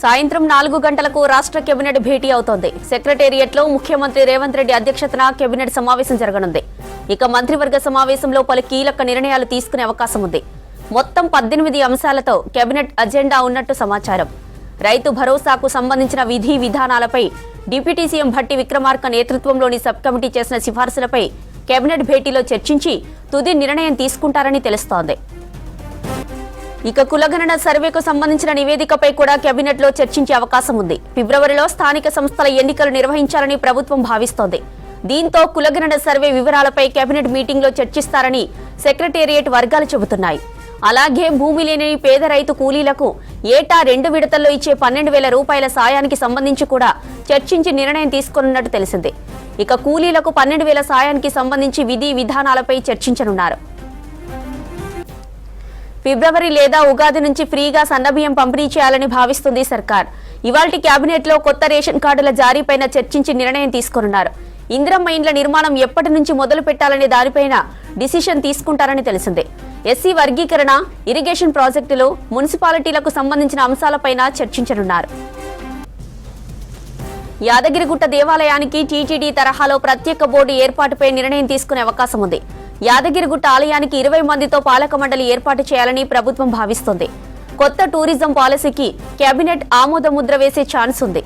సాయంత్రం 4 గంటలకు రాష్ట్ర కేబినెట్ భేటీ అవుతోంది. సెక్రటేరియట్లో ముఖ్యమంత్రి రేవంత్ రెడ్డి అధ్యక్షతన కేబినెట్ సమావేశం జరగనుంది. ఇక మంత్రివర్గ సమావేశంలో పలు కీలక నిర్ణయాలు తీసుకునే అవకాశం ఉంది. మొత్తం 18 అంశాలతో కేబినెట్ అజెండా ఉన్నట్టు సమాచారం. రైతు భరోసాకు సంబంధించిన విధి విధానాలపై డిప్యూటీ సీఎం భట్టి విక్రమార్క నేతృత్వంలోని సబ్ కమిటీ చేసిన సిఫార్సులపై కేబినెట్ భేటీలో చర్చించి తుది నిర్ణయం తీసుకుంటారని తెలుస్తోంది. ఇక కులగణన సర్వేకు సంబంధించిన నివేదికపై కూడా కేబినెట్లో చర్చించే అవకాశం ఉంది. ఫిబ్రవరిలో స్థానిక సంస్థల ఎన్నికలు నిర్వహించాలని ప్రభుత్వం భావిస్తోంది. దీంతో కులగణన సర్వే వివరాలపై కేబినెట్ మీటింగ్లో చర్చిస్తారని సెక్రటేరియట్ వర్గాలు చెబుతున్నాయి. అలాగే భూమి లేని పేద రైతు కూలీలకు ఏటా 2 విడతల్లో ఇచ్చే 12,000 రూపాయల సాయానికి సంబంధించి కూడా చర్చించి నిర్ణయం తీసుకోనున్నట్టు తెలిసింది. ఇక కూలీలకు 12,000 సాయానికి సంబంధించి విధి విధానాలపై చర్చించనున్నారు. ఫిబ్రవరి లేదా ఉగాది నుంచి ఫ్రీగా సన్నబియ్యం పంపిణీ చేయాలని భావిస్తుంది సర్కార్. ఇవాల్టి కేబినెట్లో కొత్త రేషన్ కార్డుల జారీపైన చర్చించి నిర్ణయం తీసుకోనున్నారు. ఇందిరమ్మ ఇండ్ల నిర్మాణం ఎప్పటి నుంచి మొదలు పెట్టాలనే దానిపైన డిసిషన్ తీసుకుంటారని తెలిసింది. ఎస్సీ వర్గీకరణ, ఇరిగేషన్ ప్రాజెక్టులు, మున్సిపాలిటీలకు సంబంధించిన అంశాలపైన చర్చించనున్నారు. యాదగిరిగుట్ట దేవాలయానికి టీటీడీ తరహాలో ప్రత్యేక బోర్డు ఏర్పాటుపై నిర్ణయం తీసుకునే అవకాశం ఉంది. యాదగిరిగుట్ట ఆలయానికి 20 మందితో పాలక మండలి ఏర్పాటు చేయాలని ప్రభుత్వం భావిస్తోంది. కొత్త టూరిజం పాలసీకి కేబినెట్ ఆమోద ముద్ర వేసే ఛాన్స్ ఉంది.